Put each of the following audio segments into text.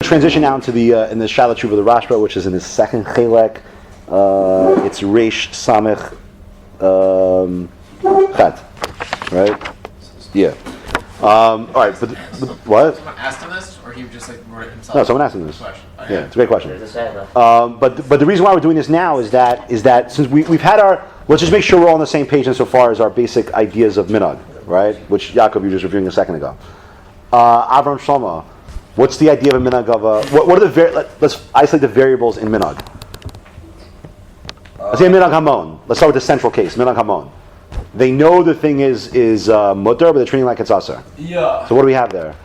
transition now into the in the Shalat Tshuva of the Rashba, which is in his second chelek. It's Reish Samech Chet, right? Yeah. All right, but what? Someone asked him this, or he just like wrote it himself? No, someone asked him this. Okay. Yeah, it's a great question. But the reason why we're doing this now is that since we've had our, let's just make sure we're all on the same page insofar as our basic ideas of Minhag, right? Which Yaakov you were just reviewing a second ago. Avram Shlomo, what's the idea of a Minhag of a? What are the let's isolate the variables in Minhag. Let's say Minhag Hamon. Let's start with the central case, Minhag Hamon. They know the thing is mutter, but they're treating it like it's asur. Yeah. So what do we have there?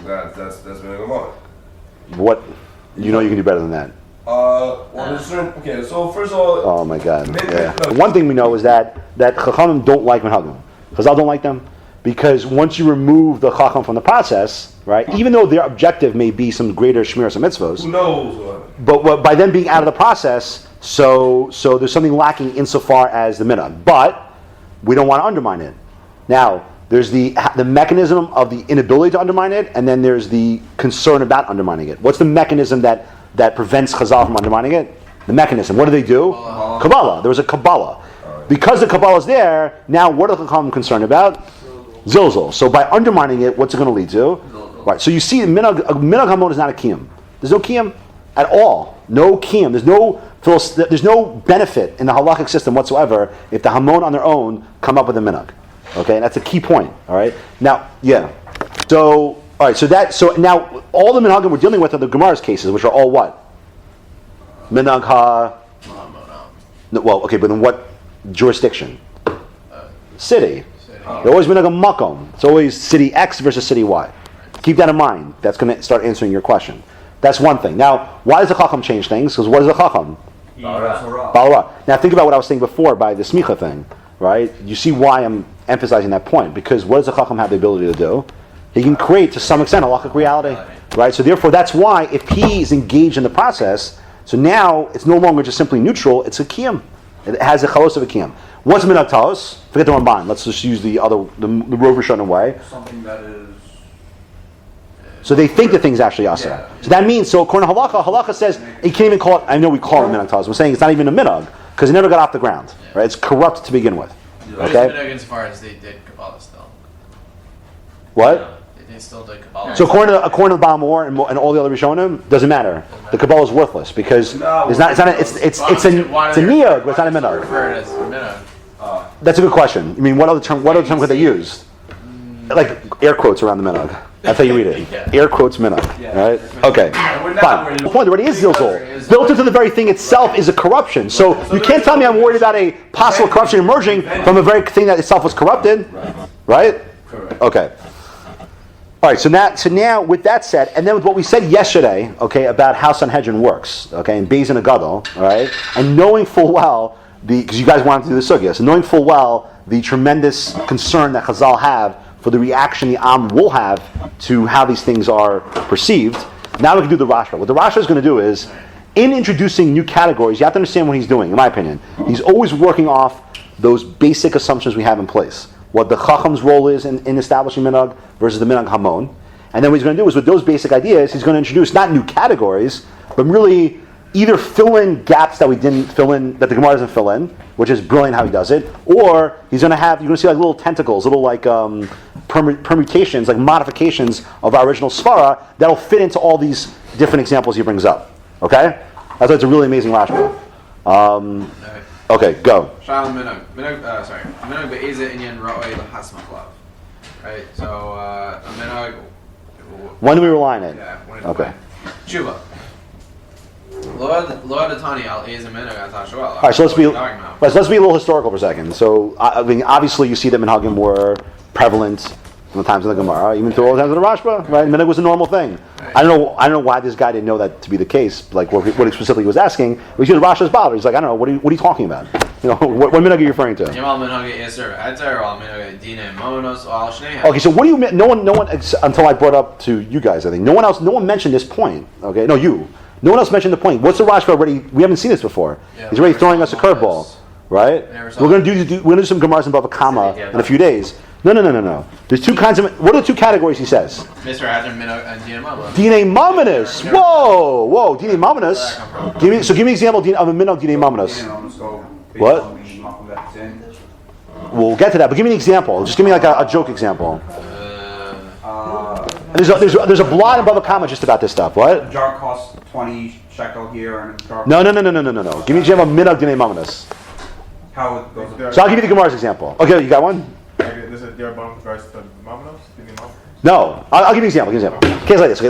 That's Minhag Hamon. What? You know you can do better than that. Okay, so first of all... Oh my God. Yeah. One thing we know is that Chachamim don't like Minhagim. Chazal don't like them because once you remove the Chacham from the process, right, even though their objective may be some greater Shmiras and Mitzvos, who knows? but by them being out of the process, so there's something lacking insofar as the Minhag. But we don't want to undermine it. Now, there's the mechanism of the inability to undermine it, and then there's the concern about undermining it. What's the mechanism that prevents Chazal from undermining it? The mechanism. What do they do? Kabbalah. There was a Kabbalah. Because the Kabbalah is there, now what are the Chachamim concerned about? Zilzal. So by undermining it, what's it going to lead to? Right. So you see, Minhag Hamon is not a kiyum. There's no kiyum at all. No kiyum. There's no benefit in the halachic system whatsoever if the Hamon on their own come up with a Minhag. Okay, and that's a key point. All right. Now, yeah. So, all right. So now all the Minhagim we're dealing with are the Gemara's cases, which are all what? Minhag ha. No, well, okay, but in what jurisdiction? City. They're always Minhag Makom. It's always city X versus city Y. Keep that in mind. That's going to start answering your question. That's one thing. Now, why does the Chacham change things? Because what is the Chacham? Balara. Now, think about what I was saying before by the Smicha thing, right? You see why I'm emphasizing that point. Because what does the Chacham have the ability to do? He can create, to some extent, a halachic reality, right? So therefore, that's why if he is engaged in the process, so now it's no longer just simply neutral, it's a kiyum. It has a chalos of a kiyum. What's Minhag Taos? Forget the Ramban. Let's just use the Rov Rishonim way. Something that is... So they think the thing's actually asur. Yeah. So that means, so according to halacha says, you can't even call it, I know we call it Minhag Taos. We're saying it's not even a Minhag, because it never got off the ground. Right? It's corrupt to begin with. Yeah. Okay? Minhag insofar as they did Kabbalah still. What? They still did Kabbalah. So according to the Baal Mor and all the other Rishonim, doesn't matter. The Kabbalah is worthless because it's a niyog, but it's not a minhag. Refer it as minhag. That's a good question. I mean, what other term could they use? Like air quotes around the minhag. That's how you read it. Yeah. Air quotes minhag. Right? Okay. Fine. The point already is zilzol. Built into the very thing itself is a corruption. So you can't tell me I'm worried about a possible corruption emerging from a very thing that itself was corrupted. Right? Correct. Okay. All right, so now with that said, and then with what we said yesterday, okay, about how Sanhedrin works, okay, and Beis and Agadol, all right, and knowing full well because you guys wanted to do the sugya, so knowing full well the tremendous concern that Chazal have for the reaction the Am will have to how these things are perceived. Now we can do the Rashba. What the Rashba is going to do is, in introducing new categories, you have to understand what he's doing. In my opinion, he's always working off those basic assumptions we have in place. What the Chacham's role is in establishing Minhag versus the Minhag Hamon. And then what he's going to do is with those basic ideas, he's going to introduce not new categories, but really either fill in gaps that we didn't fill in, that the Gemara doesn't fill in, which is brilliant how he does it, or you're going to see like little tentacles, little like permutations, like modifications of our original Svara that'll fit into all these different examples he brings up. Okay? That's why it's a really amazing Rashba. Okay, go. Shalom Minhag be'eze inyan ra'oi l'has machlav. Right, so a Minhag... When do we rely on it? Yeah, when okay. Tshuva. Lo adatani al eze Minhag ata shoel. All right, so let's be a little historical for a second. So, I mean, obviously you see that Minhagim were prevalent in the times of the Gemara, even through all the times of the Rashba, right? Minhag was a normal thing. Right. I don't know why this guy didn't know that to be the case, like what he specifically was asking. We see the Rasha's bothered. He's like, I don't know, what are you talking about? You know, what Minhag are you referring to? Okay, so what do you mean? No one, until I brought up to you guys, I think, no one mentioned this point. Okay, no, you. No one else mentioned the point. What's the Rashba already? We haven't seen this before. Yeah, he's already throwing us a curveball, right? We're going to do some Gemaras in Bava Kama in a few days. No. There's two kinds of. What are the two categories he says? Mr. Hazard, Minhag, and Dina Mama. Dine Mamonis. Whoa. Dine Mamonis. Give me an example of a minhag Dine Mamonis. What? We'll get to that, but give me an example. Just give me like a joke example. There's a blot above a comma just about this stuff. What? A jar costs 20 shekel here, and a jar. No. Give me an example of minhag Dine Mamonis. How it goes. So I'll give you the Gemara's example. Okay, you got one? This is your bone regards to Mamonos? No. I'll give you an example. Case like this. Okay,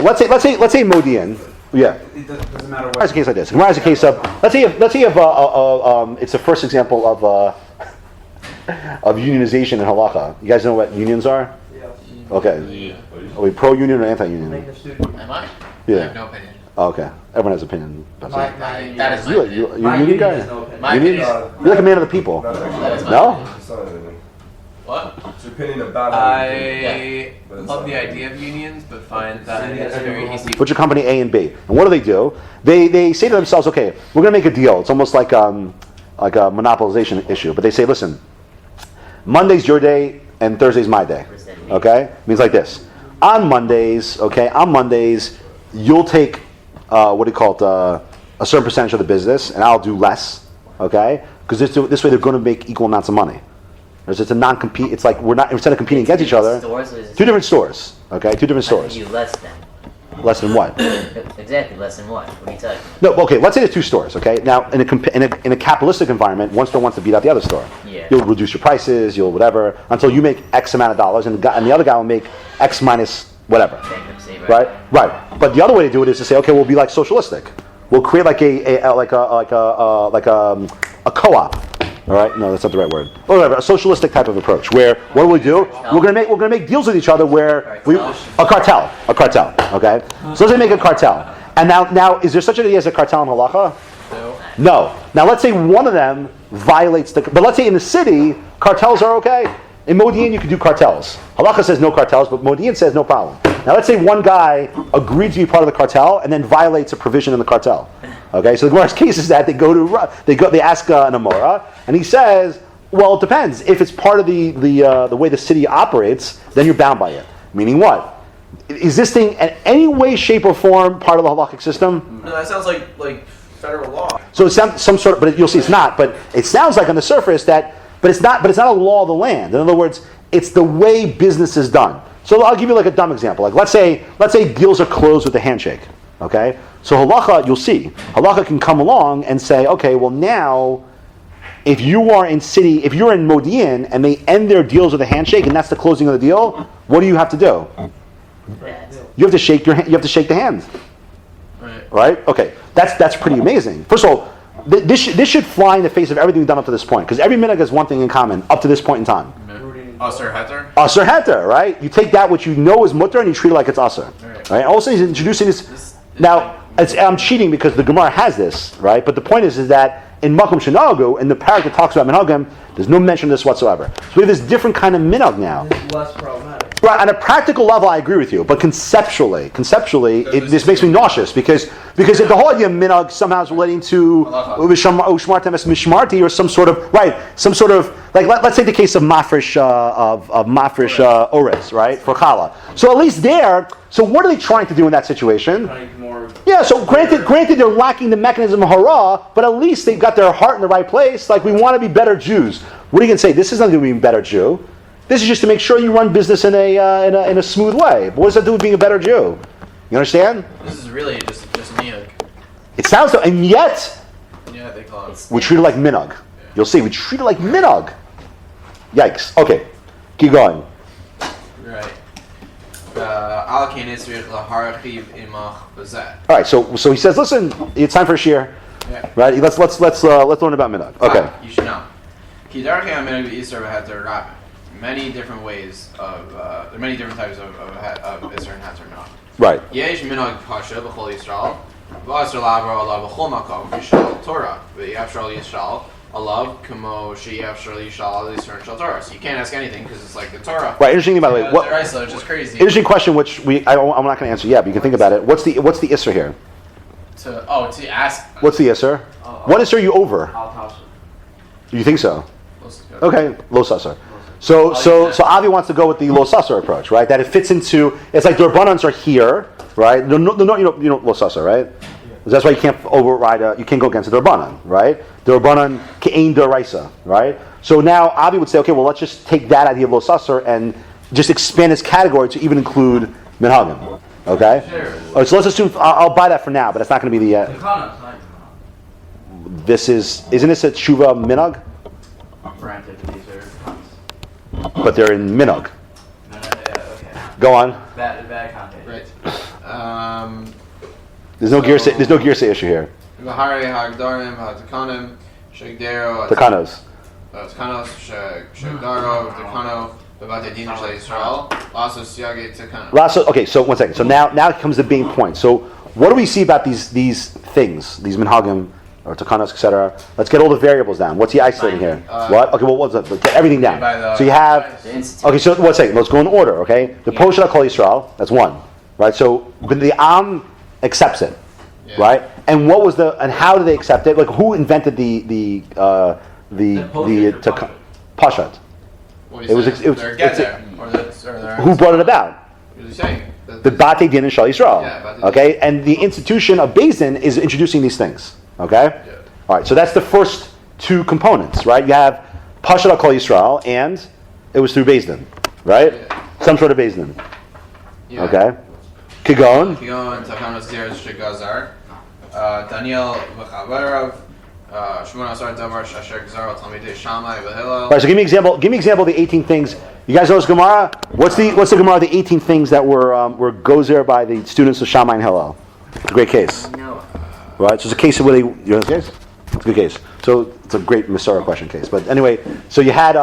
let's say Modian. Yeah. It doesn't matter Gemara what. is a case like this. Gemara is a case of let's say it's the first example of unionization in halacha. You guys know what unions are? Okay. Are we pro-union or anti-union? Am I? Yeah. I have no opinion. Oh, okay. Everyone has an opinion. That is my You opinion. a union guy? My Union? opinion. You're like a man of the people. That's actually That is my No? opinion. it's not anything. What? It's your opinion about I But it's love not the anything. idea of unions, but find that it's very easy. What's your company A and B? And what do? They say to themselves, okay, we're going to make a deal. It's almost like a monopolization issue. But they say, listen, Monday's your day and Thursday's my day. Okay? Means like this. On Mondays, you'll take a certain percentage of the business, and I'll do less. Okay? Because this way they're going to make equal amounts of money. Whereas it's a non-compete. It's like we're not, instead of competing against each other. Two different stores. Okay? Two different stores. You less than. Less than what? Exactly, less than what? What are you talking about? No, okay, let's say there's two stores, okay? Now, in a capitalistic environment, one store wants to beat out the other store. Yeah. You'll reduce your prices, you'll whatever, until you make X amount of dollars, and the other guy will make X minus whatever. Bankruptcy, Right? But the other way to do it is to say, okay, we'll be like socialistic. We'll create like a co-op. All right? No, that's not the right word. Or whatever, a socialistic type of approach, where what do we do? We're gonna make deals with each other where a cartel. Okay? So let's say make a cartel. And now is there such a thing as a cartel in halacha? No. Now let's say one of them violates but let's say in the city, cartels are okay. In Modi'in you can do cartels. Halacha says no cartels, but Modi'in says no problem. Now let's say one guy agreed to be part of the cartel and then violates a provision in the cartel. Okay, so the Gemara's case is that they ask an Amora, and he says, well, it depends. If it's part of the way the city operates, then you're bound by it. Meaning what? Is this thing in any way, shape, or form part of the halakhic system? No, that sounds like federal law. So it's some sort of, but you'll see it's not. But it sounds like on the surface that, but it's not a law of the land. In other words, it's the way business is done. So I'll give you like a dumb example. Like let's say deals are closed with a handshake. Okay, so halacha, you'll see, halacha can come along and say, okay, well now, if you're in Modi'in and they end their deals with a handshake and that's the closing of the deal, what do you have to do? You have to shake your hand. You have to shake the hand. Right? Okay, that's pretty amazing. First of all, this should fly in the face of everything we've done up to this point, because every minhag has one thing in common up to this point in time. Asr Heter? Asr heter, right? You take that which you know is mutter and you treat it like it's asr. Right? Also, he's introducing this. Now, I'm cheating because the Gemara has this, right? But the point is that in Makom Shenagu, in the parak that talks about minhagim, there's no mention of this whatsoever. So we have this different kind of minhag now. It's less problematic. Right, on a practical level, I agree with you, but conceptually, this makes me nauseous because if the whole idea of minhag somehow is relating to mishmarti or some sort of like let's take the case of mafresh ores, right, for challah. So at least there. So what are they trying to do in that situation? Yeah. So granted, they're lacking the mechanism of hara, but at least they've got their heart in the right place. Like we want to be better Jews. What are you going to say? This is not going to be a better Jew. This is just to make sure you run business in a smooth way. But what does that do with being a better Jew? You understand? This is really just minhag. It sounds so, and yet Yeah, they call it. we treat it like minhag. You'll see, we treat it like minhag. Yikes. Okay, keep going. Right. Alakein Israel Laharachiv Imach Bazet. All right, so he says, listen, it's time for a shir. Yeah. Right? Let's learn about minhag. Okay. You should know. Kidarchi Aminag Isra Heter Rabin. Many different ways of there are many different types of Isra and Heter Minhag. Right. Yesh Minhag Pasha B'chol Yisrael. V'Asr Lavra Allah B'chol Makom Yisrael Torah. V'Yavshal Yisrael Allah Kamo Sheyavshal Yisrael Yisrael Shal Torah. So you can't ask anything because it's like the Torah. Right. Interesting thing, by the way. They're Isla, which is crazy. Interesting question, which I'm not going to answer yet, but you can think about it. What's the isra here? To ask. What's the isra? What isra are you over? Al-Tasha. Do you think so? Okay, lo sasar. So Avi wants to go with the Lo Sasser approach, right? That it fits into, it's like the Rabbanans are here, right? You know Lo Sasser, right? That's why you can't override, you can't go against the Rabbanan, right? The Rabbanan Ke'ein D'Oraisa, right? So now Avi would say, okay, well, let's just take that idea of Lo Sasser and just expand its category to even include Minhagim, okay? Sure. All right, so let's assume, I'll buy that for now, but that's not going to be the, isn't this a Tshuva Minhag? Granted, these are cons. But they're in Minhag. No, okay. Go on. Bad context. Right. There's no Girsa issue here. V'harei ha'agdarim ha'takanim she'gdero Takanos. Takanos she'gdaro v'takano v'batei din shel Yisrael lasos siyagei takano. Okay, so one second. So now comes the main point. So what do we see about these things, these minhagim or takanos, etc.? Let's get all the variables down. What's he isolating here? What? Okay, well, what's up? Get everything down. So you have. Okay, so one second. Let's go in order. Okay, the Posha Kol Yisrael. That's one, right? So but the Am accepts it, right? And what was and how did they accept it? Like who invented the Pashat? It was who brought it about? What was he saying? The Batei Din and Shal Yisrael. Yeah, Okay, and the institution of Beis Din is introducing these things. Okay, Yeah. all right. So that's the first two components, right? You have Pashat Kol Yisrael, and it was through Beis Din, right? Yeah. Some sort of Beis Din. Yeah. Okay, Kigon. Kigon takanos zeres shegazar. Daniel v'chaverav. Shmona asar davar shasher gzar talmidei Shammai v'Hillel. All right, so give me example. Give me example of the 18 things. You guys know this Gemara? What's the Gemara? The 18 things that were gozer by the students of Shammai and Hillel. It's a great case, No. right? So it's a case where you know this case? It's a good case. So it's a great Masorah question case. But anyway, so you had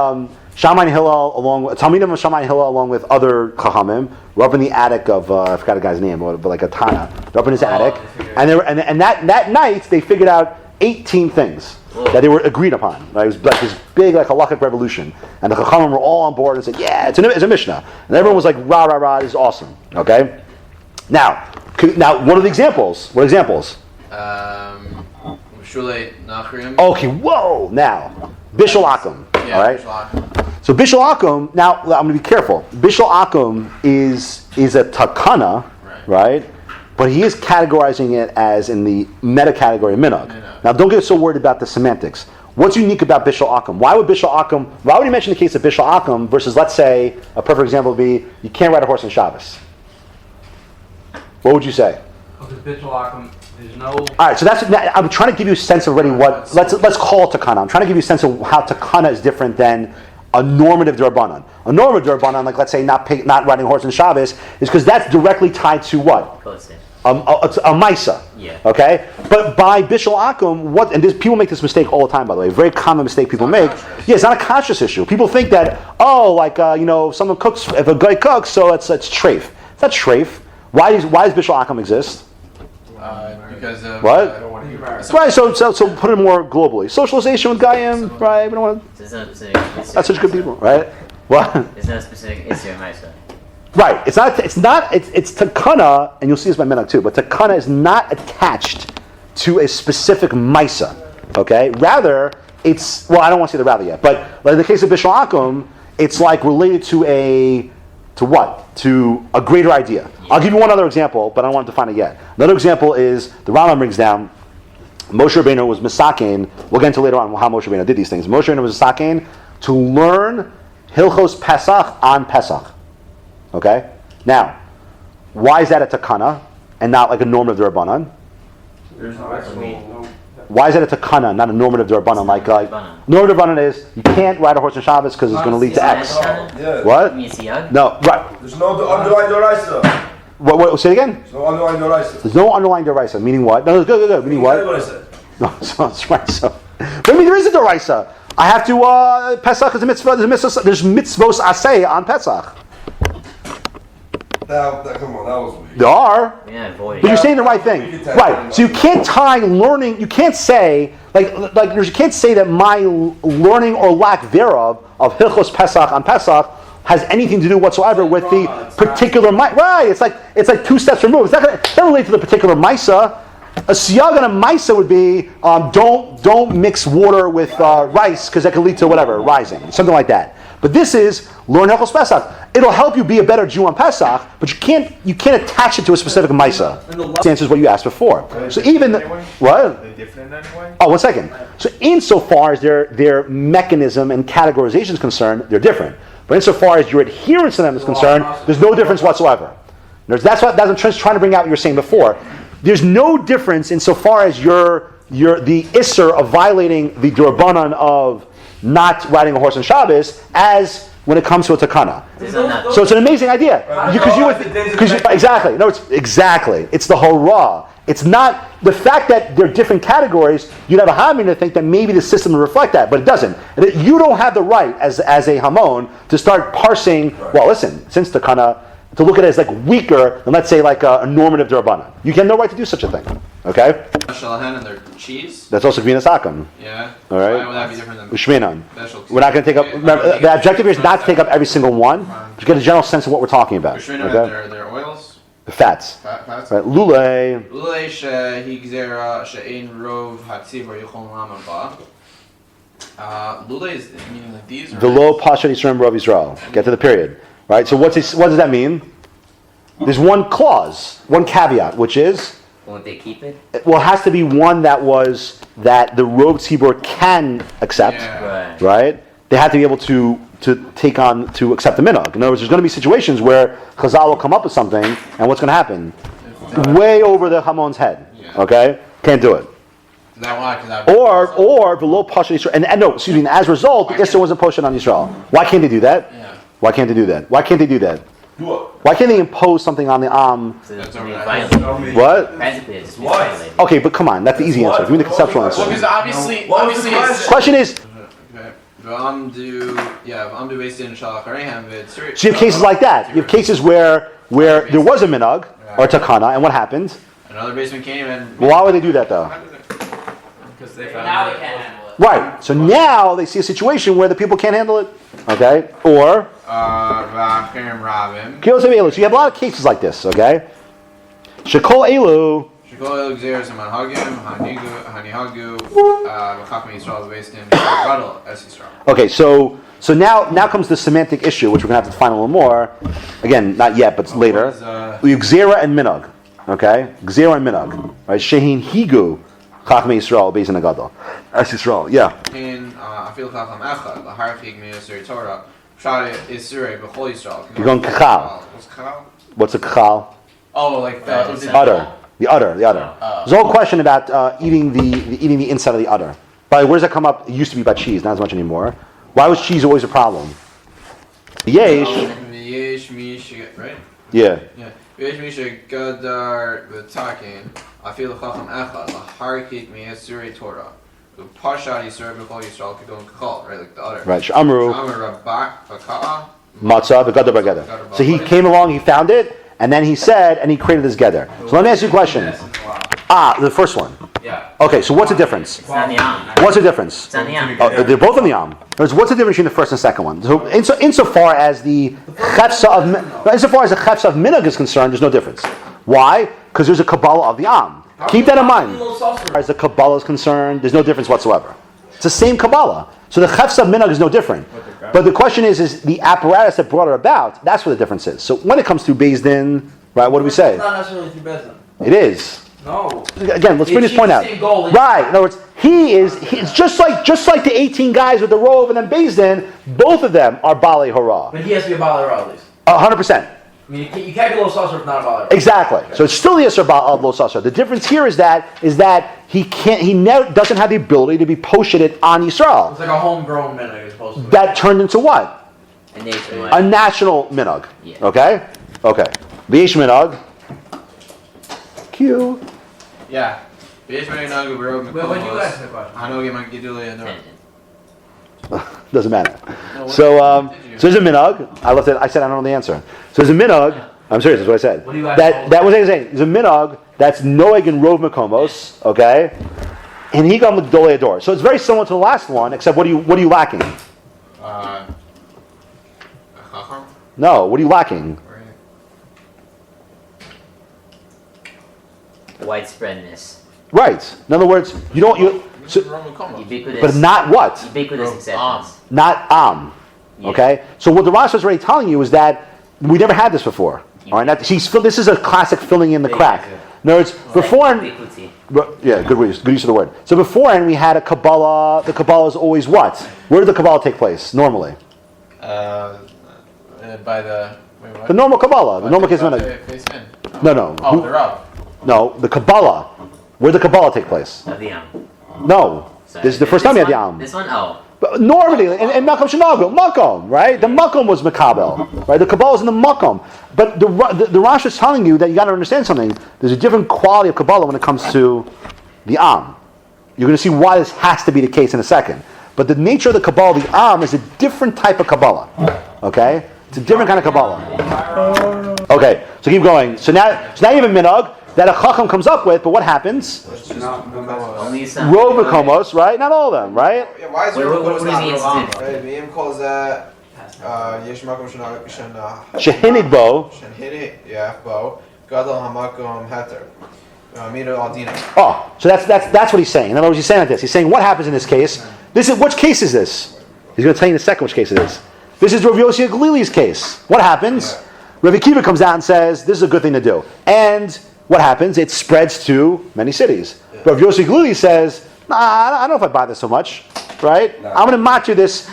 Shammai and Hillel along with Talmidim of Shammai and Hillel along with other Chachamim were up in the attic of I forgot the guy's name, but like a Tana. They're up in his attic, and that night they figured out 18 things that they were agreed upon. Right? It was like this big, like halakhic revolution, and the Chachamim were all on board and said, "Yeah, it's a Mishnah," and everyone was like, "Rah rah rah, this is awesome." Okay. Now, what are the examples? What examples? Shulei Nachrim. Okay, whoa! Now, Bishul Akum. Yeah, All right. Shulach. So Bishul Akum. Now I'm going to be careful. Bishul Akum is a takana, right? But he is categorizing it as in the meta category of minhag. Now, don't get so worried about the semantics. What's unique about Bishul Akum? Why would he mention the case of Bishul Akum versus, let's say, a perfect example would be you can't ride a horse on Shabbos? What would you say? Because Bishul Akum, there's no. All right, so I'm trying to give you a sense of already what let's call it takana. I'm trying to give you a sense of how takana is different than a normative d'Rabbanan. A normative d'Rabbanan, like let's say not riding a horse on Shabbos, is because that's directly tied to what? A Maisa. Yeah. Okay? But by Bishul Akum, and people make this mistake all the time, by the way, a very common mistake people make. Yeah, it's not a conscious issue. People think that, someone cooks, if a guy cooks, so it's treif. It's not treif. Why does Bishul Akum exist? Because of What? Right, so put it more globally. Socialization with Gayim, right? We don't want There's no specific issue. that's such good people, right? What? There's no specific issue in Maisa. Right. It's takana, and you'll see this by Minhag too, but takana is not attached to a specific Maisa. Okay? Rather, I don't want to say the rather yet, but like in the case of Bishul Akum, it's like related to what? To a greater idea. Yeah. I'll give you one other example, but I don't want to define it yet. Another example is, the Rambam brings down, Moshe Rabbeinu was misakein. We'll get into later on how Moshe Rabbeinu did these things. Moshe Rabbeinu was misakein to learn Hilchos Pesach on Pesach. Okay? Now, why is that a takana and not like a normative d'Rabbanan? There's no actual. Why is that a takana, not a normative d'Rabbanan? Like normative d'Rabbanan is you can't ride a horse on Shabbos because it's going to lead to X. Yeah. What? You mean Siyag? No, right. There's no underlying Doraisa. What? Say it again. There's no underlying Doraisa. There's no underlying Doraisa. Meaning what? No, good. Meaning That's what? what I said. No, so that's right. So, but I mean, there is a Doraisa. I have to. Pesach is a mitzvah. There's mitzvos aseh on Pesach. Come on, that was weird. There are. Yeah, avoid But it. you're saying the right thing, right? So you can't tie learning. You can't say you can't say that my learning or lack thereof of Hilchos Pesach on Pesach has anything to do whatsoever with the particular right. It's like 2 steps removed. It's not related to the particular Maisa. A siyag and a Maisa would be don't mix water with rice because that can lead to whatever rising, something like that. But this is learn Hilchos Pesach. It'll help you be a better Jew on Pesach, but you can't attach it to a specific Maisa. This answers what you asked before. So even what? Are they different in any way? Oh, 1 second. So insofar as their mechanism and categorization is concerned, they're different. But insofar as your adherence to them is concerned, there's no difference whatsoever. That's what I'm trying to bring out what you were saying before. There's no difference insofar as the Isser of violating the Durbanan of not riding a horse on Shabbos as when it comes to a takana. So it's an amazing idea. Exactly. No, it's exactly. It's the hurrah. It's not the fact that they're different categories. You'd have a Hamin to think that maybe the system will reflect that, but it doesn't. You don't have the right as a Hamon to start parsing. Well, listen, since takana, to look at it as like weaker than, let's say, like a normative Durbanan. You have no right to do such a thing. Okay? Shalahan and their cheese. That's also Gvinas Akam. Yeah. All right. Why would that be different than Ushminan. specialty? We're not going to take up. Remember, the objective here is not to take up every single one. Just get a general sense of what we're talking about. Ushminan Okay? and their oils. The fats. Fats. Right. Lule. Lulei shehigzera she'ein rov hatzivor yichol lama ba. Lulei is meaning like these. Or Velo Pashat Yisrael Rav Yisrael. Get to the period. Right. So what does that mean? There's one clause, one caveat, which is. Won't they keep it? Well, it has to be one that the Rov Tzibor can accept. Yeah. Right. They have to be able to accept the minhag. In other words, there's going to be situations where Chazal will come up with something, and what's going to happen? Way over the Hamon's head. Yeah. Okay, can't do it. Is that why? 'Cause that Or below Pasha Yisrael, and no, excuse me. As a result, the Issa wasn't posted on Yisrael. Why can't they do that? Yeah. Why can't they do that? Why can't they do that? What? Why can't they impose something on the So That's they over violate. What? Practically, it's just What? violated. Okay, but come on, that's the easy answer. Give me the conceptual Well, because answer. obviously, What was the it's. Question is, Okay. V'amdu based in Shalach Areham. so you have cases like that. You have cases where there was a minhag or takana, and what happened? Another basement came and. Well, why would they do that though? Because they Now found we it. can't handle it. Right. So now they see a situation where the people can't handle it. Okay. Or V'achim Rabim. Kilos of Elu. So you have a lot of cases like this. Okay. Shekol Elu. Shekol Elixir and Manhagim, Hanihagu, V'chachim Yisrael based in Gadol Es Yisrael. Okay. So now comes the semantic issue, which we're gonna have to define a little more. Again, not yet, but later. What is, We have Gzera and Minhag. Okay. Gzera and Minhag. Right. Shehin Higu. Chachmei Yisrael based in the Gadol. Es Yisrael. Yeah. In Afil Chacham Echad, L'Harchig Me'Yisur Torah, Shari Isurei B'chol Yisrael. You're going Kachal. What's Kachal? What's a kachal? Oh, like the is it Udder. The udder. The udder. Oh. There's a whole question about eating the inside of the udder. By the way, where does that come up? It used to be about cheese, not as much anymore. Why was cheese always a problem? Yesh. Yesh Mish, right? Yeah. Yeah. Yesh Mish Gadar V'Takin, Afil Chacham Echad, L'Harchig Me'Yisur Torah. Pashat Yisur B'chol Yisrael K'gon Kachal, right? Like the udder. Right. Shamru. Shamar Rabak V'Ka'a. Matzah. The gadol bageder. So he came along. He found it, and then he said, and he created this gather. So let me ask you a question. The first one. Yeah. Okay. So what's the difference? It's on the Am. What's the difference? It's on the Am. They're both on the Am. What's the difference between the first and the second one? So insofar as the chefsa of minhag is concerned, there's no difference. Why? Because there's a Kabbalah of the Am. Keep that in mind. As the Kabbalah is concerned, there's no difference whatsoever. It's the same Kabbalah. So the chefsa of minhag is no different. But the question is the apparatus that brought it about, that's what the difference is. So when it comes to Beis Din, right, what do we say? It's not necessarily through Bezdin. It is. No. Again, let's bring this point out. Same goal. Right. In other words, it's just like the 18 guys with the robe and then Beis Din, both of them are Bali Hara. But he has to be a Baal at least. 100%. I mean, you can't be low saucer if not a Baal. Exactly. So it's still the Yisr of Lo Sasar. The difference here is that he doesn't have the ability to be posted on Yisrael. It's like a homegrown minhag as opposed to. That turned into what? A nationwide. A national minhag. Yeah. Okay? Okay. V'yesh minhag. Q. Yeah. Yesh Minhag U'Berog Wait, when you Mekomos. ask the question? Hanogi Magiduli and Tangent. Doesn't matter. No, what So did you- there's a minhag. I left it. I said I don't know the answer. So there's a minhag. I'm serious. That's what I said. What do you ask? That was what I was saying. There's a minhag that's noeg and rov mekomos. Okay. And he got l'gdolei ador. So it's very similar to the last one, except what are you lacking? Chacham? No. What are you lacking? Widespreadness. Right. In other words, so, Ubiquitous. but not what? Ubiquitous acceptance. Not am. Okay, so what the Rashba is already telling you is that we never had this before. All right, this is a classic filling in the crack. In other words, before. Yeah, good use of the word. So beforehand we had a Kabbalah. The Kabbalah is always what? Where did the Kabbalah take place normally? By the. Wait, what? The normal Kabbalah, the normal case minhag. No. Oh, the Rav. No, the Kabbalah. Where did the Kabbalah take place? Of the No. Sorry, This is the first time you had the Am. This one? Oh. But normally, in Makom Shenagel, Makom, right? The Makom was Makabel, right? The Kabbalah is in the Makom. But the Rash is telling you that you got to understand something. There's a different quality of Kabbalah when it comes to the Am. You're going to see why this has to be the case in a second. But the nature of the Kabbalah, the Am, is a different type of Kabbalah. Okay? It's a different kind of Kabbalah. Okay, so keep going. So now you have a minhag that a Chacham comes up with, but what happens? Only some. Rov Bekomos, right? Not all of them, right? Yeah, why is Wait, it what do you mean it's Right, different? Miyam calls that Yesh Makom Shenag Shehinig Bo. Shenhid Bo Gadol Hamakom Heter Mira Aldina. Oh, so that's what he's saying. In other words, he's saying like this. He's saying what happens in this case. Which case is this? He's going to tell you in a second which case it is. This is Rav Yossi Galili's case. What happens? Yeah. Rav Akiva comes out and says this is a good thing to do. And what happens? It spreads to many cities. Yeah. Rav Yossi Galili says, nah, I don't know if I buy this so much. Right? No. I'm going to matir this.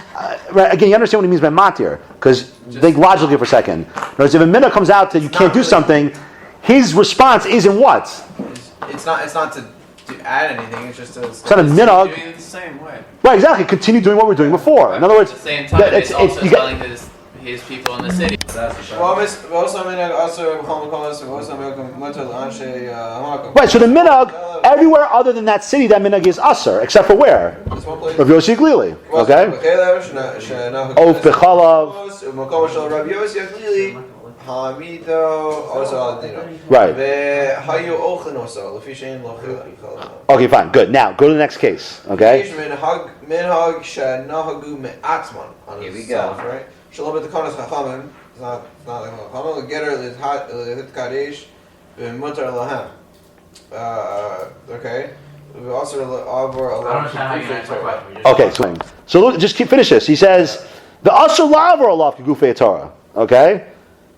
Right, again, you understand what he means by matir. Because think logically for a second. In other words, if a minhag comes out that you can't do something, his response isn't what? It's not to add anything. It's just to. It's not a minhag. Doing it the same way. Right, exactly. Continue doing what we're doing before. In other words, At the same time, it's also you got- telling his people in the city. right. So the minhag everywhere other than that city, that minhag is usher, except for where? Rav Yossi Glili. Okay. Of bechalav. Right. Okay, fine. Good. Now go to the next case. Okay. Here we go. Right? Shalom b'takanas chachamim. It's not like chachamim. Getter l'hit kadesh v'mutar lahem. Okay. We also over I don't understand how you answer my question. Okay. So look, just finish this. He says the usher laver alav kegufei Torah. Okay.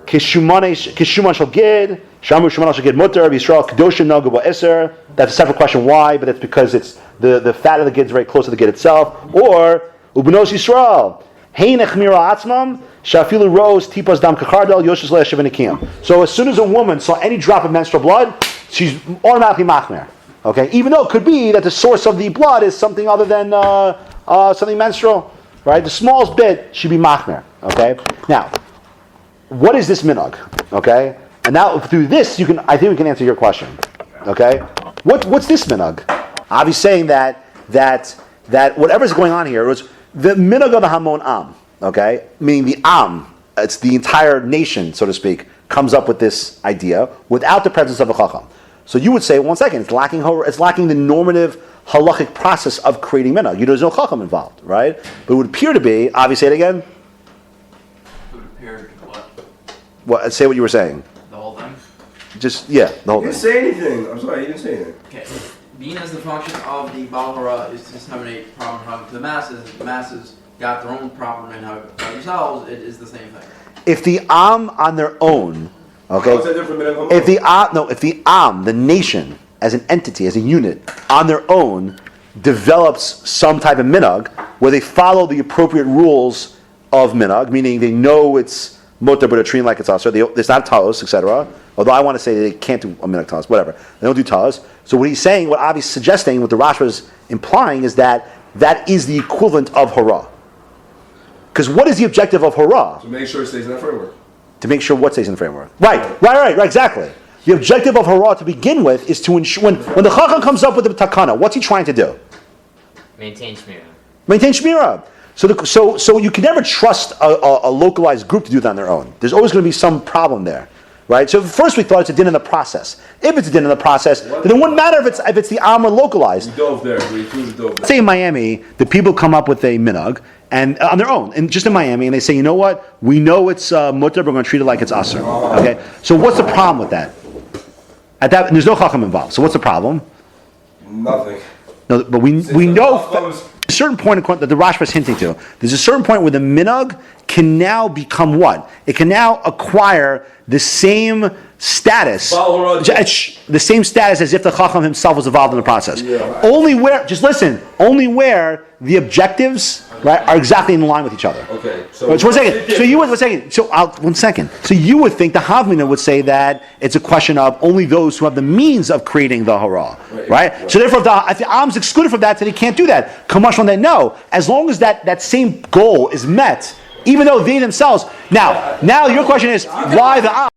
Kishuman shal gid. Shamu shuman shal gid mutar. Yisrael kedoshim nagu ba'eser. That's a separate question. Why? But it's because it's the fat of the gid is very close to the gid itself. Or ubenos Yisrael. Hein echmira atzmam shafilu rose tipas dam kachardel yoshus le'ashivanikim. So as soon as a woman saw any drop of menstrual blood, she's automatically machmer. Okay, even though it could be that the source of the blood is something other than something menstrual, right? The smallest bit should be machmer. Okay. Now, what is this minhag? Okay, and now through this, I think we can answer your question. Okay, what's this minhag? Obviously saying that whatever's going on here was the minhag of the Hamon Am. Okay, meaning the Am, it's the entire nation, so to speak, comes up with this idea without the presence of a chacham. So you would say, 1 second, it's lacking the normative halachic process of creating minhag. There's no chacham involved, right? But it would appear to be. Obviously, say it again. Would appear what? What? Say what you were saying. The whole thing? The whole You thing. didn't say anything. I'm sorry, you didn't say anything. Okay. Being as the function of the Balhara is to disseminate proper minhag to the masses got their own proper minhag by themselves, it is the same thing. If the Am on their own, okay. How's that different than If the Am, the nation, as an entity, as a unit, on their own, develops some type of minhag where they follow the appropriate rules of minhag, meaning they know it's mutar but are treated like it's asr. It's not talos, etc. Although I want to say they can't do a minhag talos, whatever. They don't do talos. So what he's saying, what Avi's suggesting, what the Rashba is implying, is that is the equivalent of hara. Because what is the objective of hara? To make sure it stays in that framework. To make sure what stays in the framework. Right, exactly. The objective of hara to begin with is to ensure, when the chacham comes up with the takana, what's he trying to do? Maintain shmira. Maintain shmira. So you can never trust a localized group to do that on their own. There's always going to be some problem there. Right? So first we thought it's a din in the process. If it's a din in the process, then it wouldn't matter if it's the am or localized. We dove there. We dove there. Let's say in Miami, the people come up with a minhag, and on their own, and just in Miami, and they say, you know what? We know it's mutar, but we're going to treat it like it's asr. Okay. So what's the problem with that? There's no chacham involved. So what's the problem? Nothing. No, but we know. a certain point that the Rashba is hinting to. There's a certain point where the minhag can now become what? It can now acquire the same status, the same status as if the Chacham himself was involved in the process. Yeah. Only where, just listen, only where the objectives, right, are exactly in line with each other. Okay. So one second. So you would 1 second. So 1 second. So you would think the Havmina would say that it's a question of only those who have the means of creating the hara, right? So therefore, if the Am's excluded from that, then he can't do that. Kamash on that, no. As long as that same goal is met, even though they themselves. Now your question is why the Am?